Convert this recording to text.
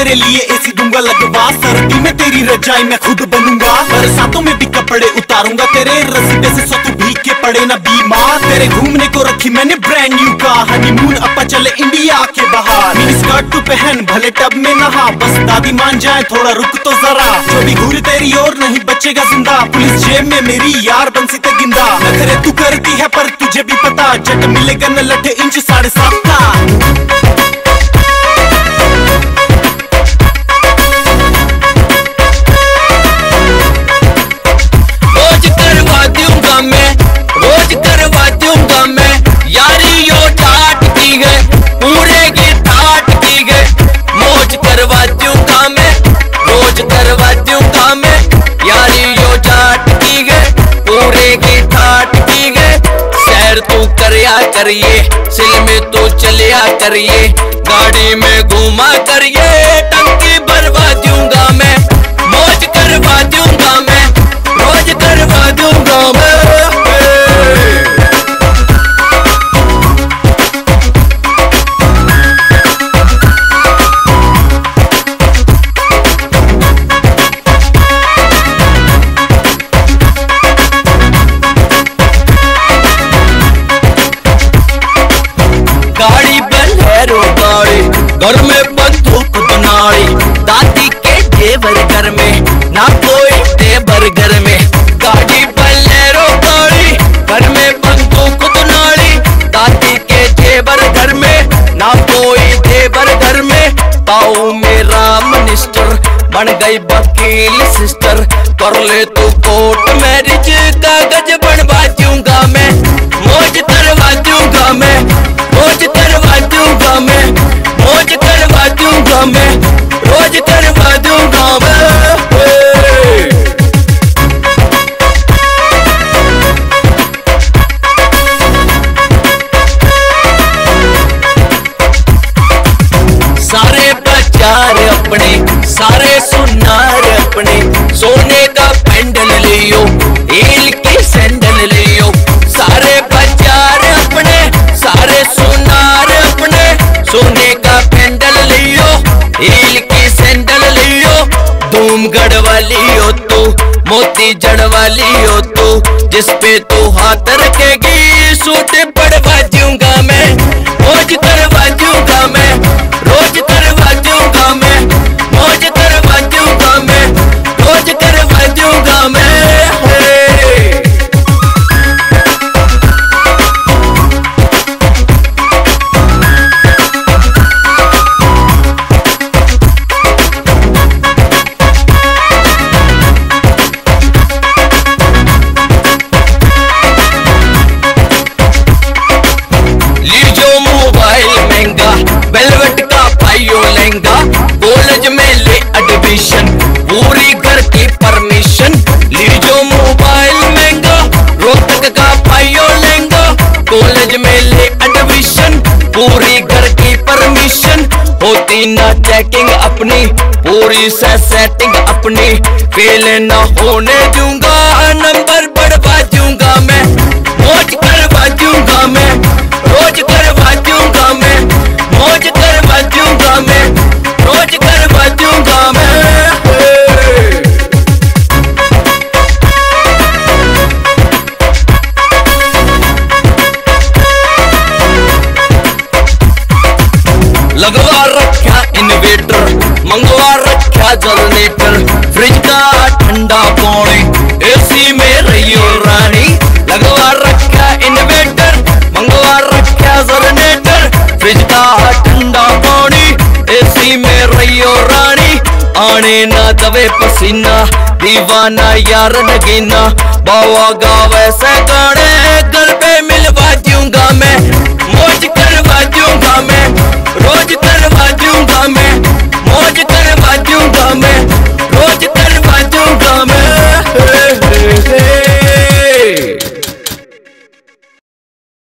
तेरे लिए एसी दूंगा लगवा, सर्दी में तेरी रजाई मैं खुद बनूंगा, बरसातों में भी कपड़े उतारूंगा तेरे, रसीदे से सो तू भीग के पड़े ना बीमार। तेरे घूमने को रखी मैंने ब्रांड न्यू का, हनीमून अपा चले इंडिया के बाहर, मिनी स्कर्ट तू पहन भले टब में नहा, बस दादी मान जाए थोड़ा रुक तो जरा, जो भी घूर तेरी ओर नहीं बचेगा जिंदा, पुलिस जेब में मेरी यार बंसी ते गिंदा। नखरे तू करती है पर तुझे भी पता, जट मिलेगा न लठे इंच 7.5 का। करिए सिल में तो चलिया करिए, गाड़ी में घुमा करिए, टंकी भरवा दूंगा मैं, मौज करवा दूंगा मैं, रोज करवा दूंगा मैं। घर में बंदूक दुनाड़ी, दादी के जेवर घर में ना कोई तेवर घर में, गाड़ी बलेरो गाड़ी, घर में बंदूक दुनाड़ी, दादी के जेवर घर में ना कोई तेवर घर में। ताऊ मेरा मिनिस्टर बन गई वकील सिस्टर, कर ले तू कोर्ट मैरिज कागज बनवा दूंगा मैं, मौज करवा दूंगा मैं, मौज करवा दूंगा मैं, मौज करवा दूंगा मैं, रोज करवा दूंगा मैं। सारे बाजार अपने, सारे सुनार अपने, सोने का पेंडल लियो, हील की सैंडल लियो, सारे बाजार अपने, सारे सुनार अपने, सोने का पेंडल लियो, हील की सैंडल लियो, धूमगढ़ वाली हो तू, मोती जड़ वाली हो तू, जिस पे तू हाथ रखेगी सूट पड़वा दूंगा मैं, मौज करवा दूंगा मैं, रोज करवा दूंगा मैं, मौज करवा दूंगा मैं, रोज करवा दूंगा मैं। वेलवेट का पाइयो लहंगा, कॉलेज में ले एडमिशन, पूरी घर की परमिशन, लीजो मोबाइल महंगा, रोहतक का पाइयो लहंगा, कॉलेज में ले एडमिशन, पूरी घर की परमिशन, होती ना चेकिंग अपनी, पूरी से सेटिंग अपनी, फेल ना होने दूंगा, नंबर बढ़वा दूंगा मैं, मौज करवा दूंगा मैं, रोज करवा दूंगा मैं, मौज करवा दूंगा मैं, रोज करवा दूंगा मैं। लगवा रखा इन्वेटर, मंगवा रखा जनरेटर, फ्रिज का ठंडा पानी, एसी में रहियो रानी, लगवा रखा इन्वेटर, मंगवा रखा जनरेटर, फ्रिज का ठंडा पानी, एसी में रहियो रानी, आने ना दवे पसीना, दीवाना यार नगीना, बावा गावे से गाने, घर पे मिलवा दूंगा मैं, मौज करवा दूंगा मैं,